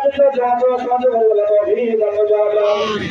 जिंदा जान को समझ वाला तौहीद मुजाहिदा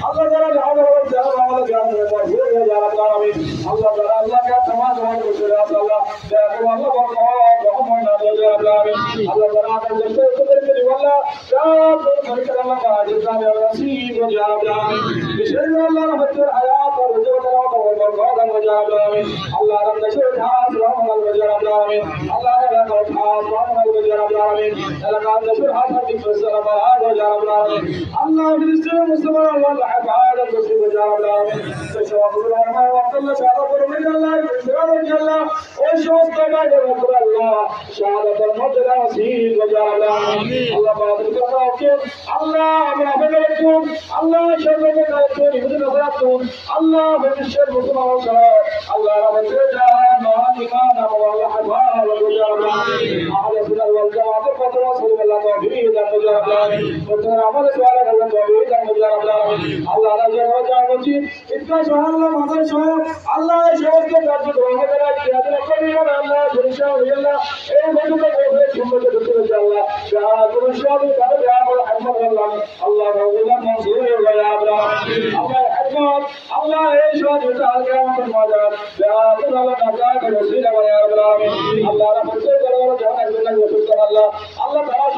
अल्लाह ताला हमारा जान वाला जान में मौजूद है या रब आमीन अल्लाह ताला अल्लाह का तमाम जवान को शुक्र अल्लाह या अल्लाह बहुत बहुत नाम है रब आमीन अल्लाह ताला का जैसे कुदरत के वाला सब बरकत अल्लाह का जितना है नसीब हो या रब आमीन बिशर अल्लाह रहमत हयात और वजूद और बरकत हो या रब आमीन अल्लाह रब नशर खास रहमत हो या रब आमीन अल्लाह रब खास रहमत हो या रब आमीन अल्लाह नशर हाथ की फजल बहार हो या रब आमीन अल्लाह बिस्म मुसलमान वल हिफाजत से हो या रब आमीन तशवाकुर रहमान वक्त अल्लाह शादा पर मिल अल्लाह बिस्म अल्लाह और शोस्ता का रब अल्लाह शादा पर मौजूद नसीब हो या रब आमीन अल्लाह बादल का ओके अल्लाह আমরা বেরোতুম আল্লাহ শরীরে দায়িত্ব নিতে নজরাতুম আল্লাহ বিশেষ মুসলমান ছাড়া আল্লাহ আমাদের জান মহান ইমান আল্লাহ হাফাজ ওয়া আমিন আহলে সুন্নাত ওয়াল জামাত কত সাল্লাল্লাহু তাওহীদ মুজাহিদ কত আমাদের সওয়াল আল্লাহ তাওহীদ মুজাহিদ আল্লাহ রাজা ওয়া মজিদ ইতকা সুবহানাল্লাহ মাদার সহ আল্লাহ সমস্ত কার্য ধর্ম দ্বারা কিয়াদের করিবেন আল্লাহ পরিশা আল্লাহ এই মজুদে হয়ে সুন্নাত করতে আল্লাহ যা পরিশা করে দেওয়া আল্লাহ Allah Ta'ala Mansur wa ya Abraham Allah Akbar Allah Ishwar Ta'ala Muhammad Majid ya Allah Naza ka Rasul wa ya Abraham Allah Rasul Ta'ala Jana Jannah wa Sultan Allah Allah Ta'ala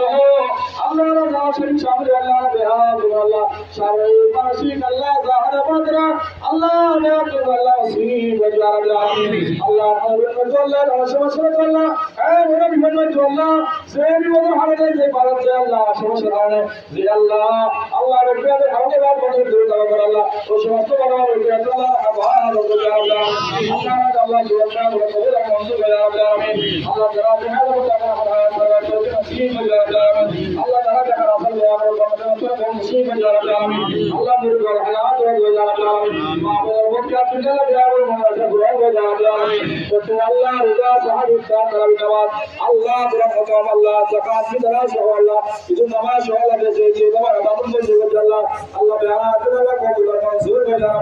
Allah Rasul Sharif Shamil Allah Bihad Allah Sharif Masih Allah Zahra Badra Allah Nabiyyu Allah Wasif wa ya Abraham Allah Muhammad Allah Rasul Allah ay Nabi Muhammad Allah Sayyid wa Muhammad se barat Allah Subhanahu wa Allah Allah Rabbil Alamin Allah bani dil tawakkal Allah o समस्त बना रहे अल्लाह आभार हो गया अल्लाह अल्लाह जुल्मान व कबूल मंजूर या आमीन अल्लाह जरा जहां मुताका हमारा तो नसीब हो या आमीन अल्लाह जरा जहां राफल या और नसीब हो या आमीन अल्लाह मेरे को हयात हो या आमीन मां वो क्या तुझे या और हमारा दुआ हो या आमीन तो अल्लाह रजा साहब का करम नवाज अल्लाह रहमत अल्लाह ज़कात की तरह से अल्लाह जो नमाज हो अल्लाह जैसे हमारा बाबू से अल्लाह अल्लाह बिहार अल्लाह को मंजूर हो या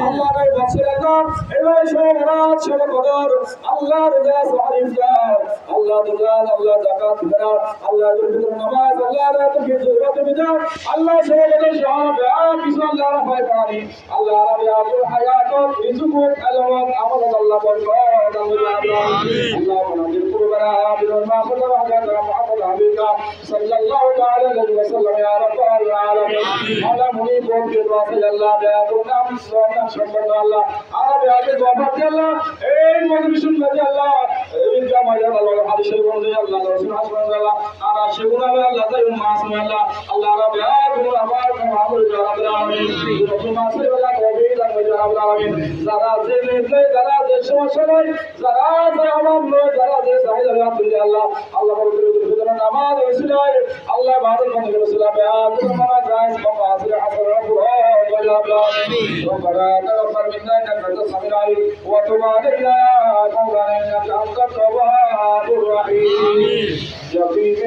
Allah ne basiratan ila şoğrat şoğradar Allah rıza sahibiyar Allah dugan Allah zakat verar Allah zikr namaz Allah rahat ki zurat bidar Allah şoğradı şahab ya bismillah rahman rahim Allah rabbi abul hayat rizq alamat amal Allah barkat Allah manazil kurbara bil ma'qud wa hada Muhammad habibka sallallahu ta'ala alaihi wasallam ya rabbal alamin ala munib bi rasul Allah ya naam সম্পন্ন আল্লাহ আরবে আগে দোয়া করতে আল্লাহ এই মজলিসুল মাঝে আল্লাহ এই জামায়া আল্লাহ হাদিসের বন্ধু আল্লাহ রাসূল হাসবান আল্লাহ আর সেগুলো আল্লাহ তাই মাসুম আল্লাহ আল্লাহ রাব্বি আলামিন আমার মাহবুব রাব্বুল আলামিন রসুল মাসে আল্লাহ কবি রাব্বুল আলামিন যারা যে যারা যে সমস্যা নাই যারা যে আমার নয় যারা যে সাহিদ আল্লাহ আল্লাহ পবিত্র নামাজ ওসিলায় আল্লাহ বাদল বন্ধ রাসূল আল্লাহ আমরা গায়েস বাবা আসরে হাসর রাব্বুল আলামিন ربنا تغفر منا انك انت السميع العليم وتب علينا يا مولانا انك انت التواب الرحيم جبين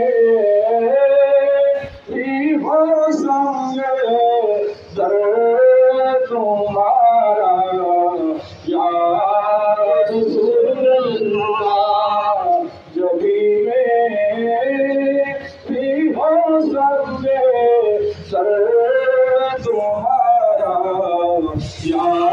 في संग दर तुम्हारा या रसूल अल्लाह जबीन في संग दर तुम्हारा या